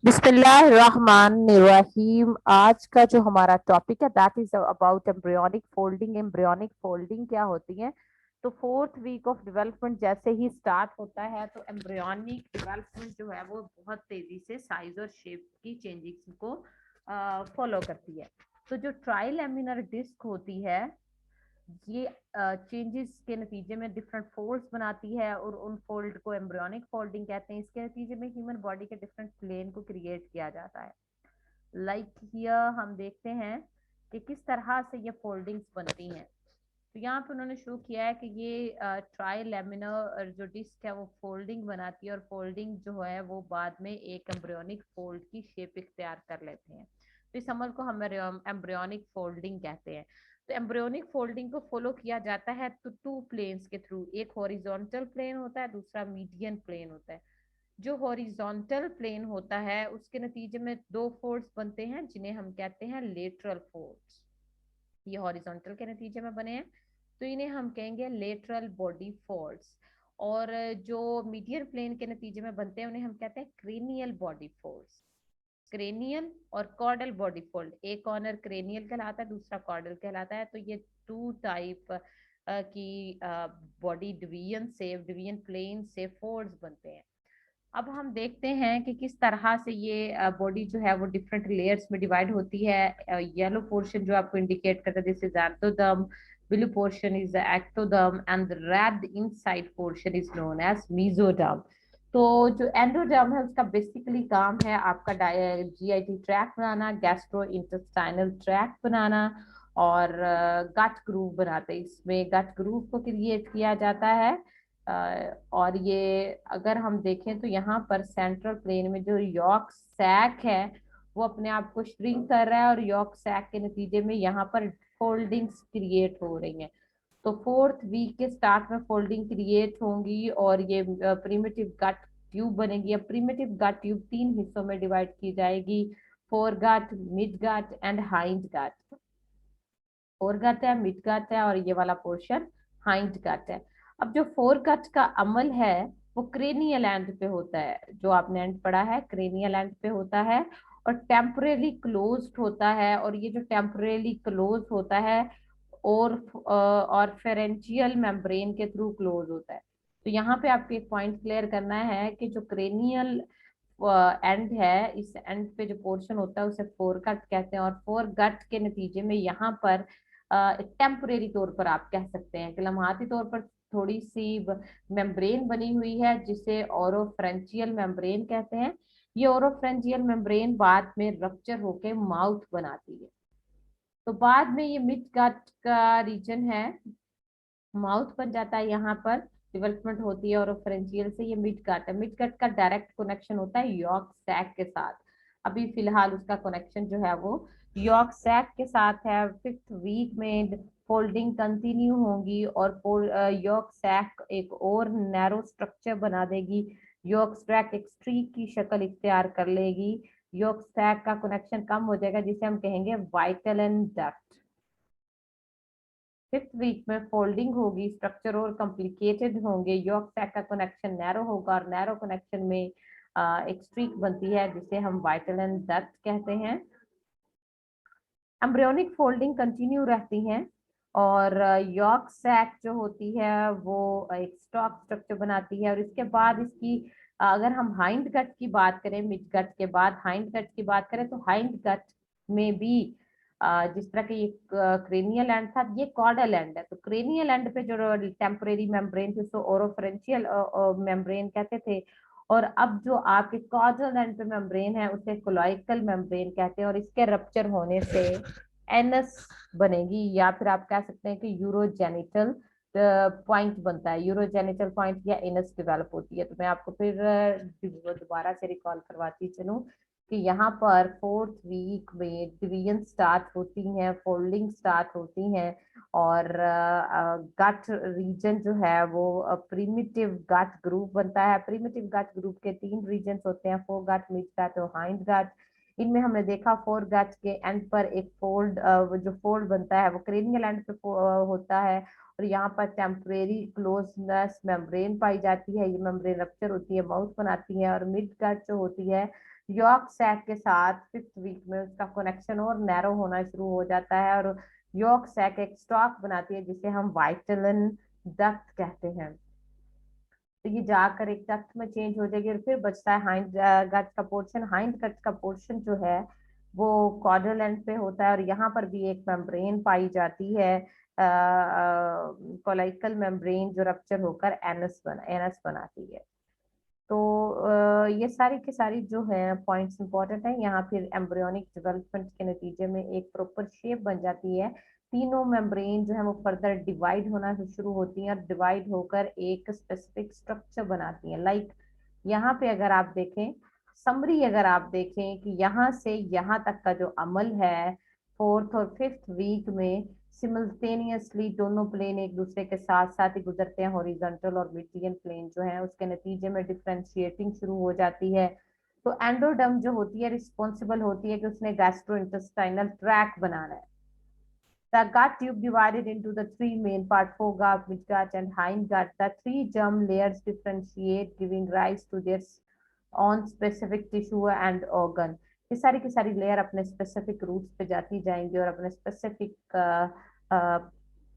बिस्मिल्लाहिर्रहमानिर्रहीम। आज का जो हमारा टॉपिक है that is about embryonic folding. Embryonic folding क्या होती है? तो फोर्थ वीक ऑफ डेवलपमेंट जैसे ही स्टार्ट होता है तो एम्ब्रियोनिक डेवलपमेंट जो है वो बहुत तेजी से साइज और शेप की चेंजेस को फॉलो करती है। तो जो ट्राइलेमिनर डिस्क होती है ये चेंजेस के नतीजे में डिफरेंट फोल्ड्स बनाती है और उन फोल्ड को एम्ब्रियोनिक फोल्डिंग कहते हैं। इसके नतीजे में ह्यूमन बॉडी के डिफरेंट प्लेन को क्रिएट किया जाता है। लाइक हियर हम देखते हैं कि किस तरह से ये फोल्डिंग्स बनती हैं। तो यहाँ पे उन्होंने शो किया है कि ये ट्राई लेमिनर जो डिस्क है वो फोल्डिंग बनाती है और फोल्डिंग जो है वो बाद में एक एम्ब्रियोनिक फोल्ड की शेप इख्तियार कर लेते हैं। तो इस अमल को हम एम्ब्रियोनिक फोल्डिंग कहते हैं। तो एम्ब्रियोनिक फोल्डिंग को फॉलो किया जाता है तो टू प्लेन्स के थ्रू। एक हॉरिजॉन्टल प्लेन होता है, दूसरा मीडियन प्लेन होता है। जो हॉरिजॉन्टल प्लेन होता है उसके नतीजे में दो फोल्ड्स बनते हैं जिन्हें हम कहते हैं लेटरल फोल्ड्स। ये हॉरिजॉन्टल के नतीजे में बने हैं तो इन्हें हम कहेंगे लेटरल बॉडी फोल्ड्स। और जो मीडियल प्लेन के नतीजे में बनते हैं उन्हें हम कहते हैं क्रेनियल बॉडी फोल्ड्स। क्रेनियल और कॉर्डल बॉडी फोल्ड, एक कॉर्नर क्रेनियल कहलाता है, दूसरा कॉर्डल कहलाता है। तो ये टू टाइप की बॉडी डिवीजन प्लेन से फोल्ड्स बनते हैं। अब हम देखते हैं कि किस तरह से ये बॉडी जो है वो डिफरेंट लेयर्स में डिवाइड होती है। येलो पोर्शन जो आपको इंडिकेट करता है this is endoderm, blue portion is ectoderm and red inside portion is known as mesoderm. तो जो एंडोडर्म है उसका बेसिकली काम है आपका जीआईटी ट्रैक बनाना, गैस्ट्रो इंटेस्टाइनल ट्रैक बनाना और गट ग्रूव बनाते हैं। इसमें गट ग्रूव को क्रिएट किया जाता है। और ये अगर हम देखें तो यहाँ पर सेंट्रल प्लेन में जो यॉर्क सैक है वो अपने आप को श्रिंक कर रहा है और यॉर्क सैक के नतीजे में यहाँ पर फोल्डिंग्स क्रिएट हो रही हैं। तो फोर्थ वीक के स्टार्ट में फोल्डिंग क्रिएट होंगी और ये प्रिमिटिव गट ट्यूब बनेगी। अब प्रिमिटिव गट ट्यूब तीन हिस्सों में डिवाइड की जाएगी, fore gut, mid gut and hind gut. Fore gut है, मिड गट है और ये वाला पोर्शन हाइंड गट है। अब जो फोर गट का अमल है वो क्रेनियल एंड पे होता है, जो आपने एंड पढ़ा है क्रेनियल एंड पे होता है और टेम्परेली क्लोज्ड होता है। और ये जो टेम्परेली क्लोज होता है और फेरेंचियल मेम्ब्रेन के थ्रू क्लोज होता है। तो यहाँ पे आपको एक पॉइंट क्लियर करना है कि जो क्रेनियल एंड है, इस एंड पे जो पोर्शन होता है उसे फोर गट कहते हैं। और फोर गट के नतीजे में यहाँ पर टेम्परेरी तौर पर आप कह सकते हैं कि लम्हाती तौर पर थोड़ी सी मेम्ब्रेन बनी हुई है जिसे ओरोफ्रेंचियल मेम्ब्रेन कहते हैं। ये ओरोफ्रेंचियल मेम्ब्रेन बाद में रप्चर होके माउथ बनाती है। तो बाद में ये मिड गट का रीजन है, माउथ बन जाता है, यहाँ पर डेवलपमेंट होती है और फ्रेंजियल से। ये मिड गट है, मिड गट का डायरेक्ट कनेक्शन होता है यॉर्क सैक के साथ। अभी फिलहाल उसका कनेक्शन जो है वो यॉर्क सैक के साथ है। फिफ्थ वीक में फोल्डिंग कंटिन्यू होगी और यॉर्क सैक एक और नैरो स्ट्रक्चर बना देगी। यॉर्क सैक एक स्ट्रीक की शक्ल इख्तियार कर लेगी। यॉर्क सैक का कनेक्शन कम हो जाएगा जिसे हम कहेंगे vitelline duct. Fifth week में फोल्डिंग होगी, स्ट्रक्चर और कॉम्प्लिकेटेड होंगे, यॉर्क सैक का कनेक्शन नैरो होगा और नैरो कनेक्शन में एक स्ट्रीक बनती है जिसे हम वाइटल एंड डक्ट कहते हैं। एम्ब्रियोनिक फोल्डिंग कंटिन्यू रहती हैं और यॉर्क सैक जो होती है वो एक स्टॉक स्ट्रक्चर बनाती है। और इसके बाद इसकी अगर हम हाइंड गट की बात करें, मिड गट के बाद हाइंड गट की बात करें, तो हाइंड गट में भी जिस तरह के ये क्रेनियल एंड था, ये कॉर्डल एंड है। तो क्रेनियल एंड पे जो टेम्परेरी मेम्ब्रेन थी उसको ओरोफ्रेंशियल मेम्ब्रेन कहते थे। और अब जो आपके कॉर्डल एंड पे मेम्ब्रेन है उसे कोलॉइकल मेम्ब्रेन कहते हैं। और इसके रप्चर होने से एनस बनेगी या फिर आप कह सकते हैं कि यूरोजेनिटल पॉइंट बनता है, यूरोजेनिटल पॉइंट या एनस डेवलप होती है। तो मैं आपको फिर दोबारा से रिकॉल करवाती चलूं कि यहाँ पर फोर्थ वीक में डिवीजन स्टार्ट होती हैं, फोल्डिंग स्टार्ट होती हैं और गट रीजन जो है वो प्रिमिटिव गट ग्रुप बनता है। प्रिमिटिव गट ग्रुप के तीन रीजन होते हैं, फोर गट, मिड गट और हाइंड गट। इनमें हमने देखा फोर गट के एंड पर एक फोल्ड, जो फोल्ड बनता है वो क्रेनियल एंड पे होता है और यहाँ पर टेम्परेरी क्लोजनेस मेम्ब्रेन पाई जाती है। ये मेम्ब्रेन रप्चर होती है, माउथ बनाती है। और मिड गट जो होती है यॉर्क सैक के साथ 5th वीक में उसका कनेक्शन और नैरो होना शुरू हो जाता है, और यॉर्क सैक एक स्टॉक बनाती है जिसे हम वाइटलिन डक्ट कहते हैं। तो ये जाकर एक डक्ट में चेंज हो जाएगी, और फिर बचता है हाइंड गट्स का पोर्शन। हाइंड गट्स का पोर्शन जो है वो कॉर्डल एंड पे होता है, और यहाँ पर भी एक मेम्ब्रेन पाई जाती है, कोलाइकल मेम्ब्रेन, जो रप्चर होकर एनस बनाती है। तो ये सारी की सारी जो है पॉइंट्स इंपॉर्टेंट है। यहाँ फिर एम्ब्रियोनिक डेवलपमेंट के नतीजे में एक प्रॉपर शेप बन जाती है। तीनों मेम्ब्रेन जो है वो फर्दर डिवाइड होना शुरू होती हैं, और डिवाइड होकर एक स्पेसिफिक स्ट्रक्चर बनाती हैं। लाइक यहाँ पे अगर आप देखें, समरी अगर आप देखें कि यहाँ से यहाँ तक का जो अमल है 4th और 5th वीक में, सिमल्टेनियसली दोनों प्लेन एक दूसरे के साथ साथ ही गुजरते हैं, हॉरिजॉन्टल और मीडियन प्लेन जो है, उसके नतीजे में डिफरेंशिएटिंग शुरू हो जाती है। तो एंडोडर्म जो होती है रिस्पॉन्सिबल होती है कि उसने गैस्ट्रो इंटेस्टाइनल ट्रैक बनाना है। The gut tube divided into the three main parts, foregut, midgut, and hindgut. The three germ layers differentiate, giving rise to their own specific tissue and organ. ये सारी की सारी layer अपने specific roots पे जाती जाएंगी और अपने स्पेसिफिक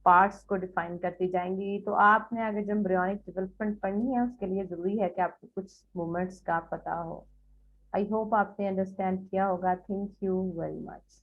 पार्ट्स को डिफाइन करती जाएंगी। तो आपने अगर जब एम्ब्रियोनिक डेवलपमेंट पढ़नी है उसके लिए जरूरी है कि आपको कुछ मूवमेंट्स का पता हो। आई होप आपने अंडरस्टैंड किया होगा। Thank you very much.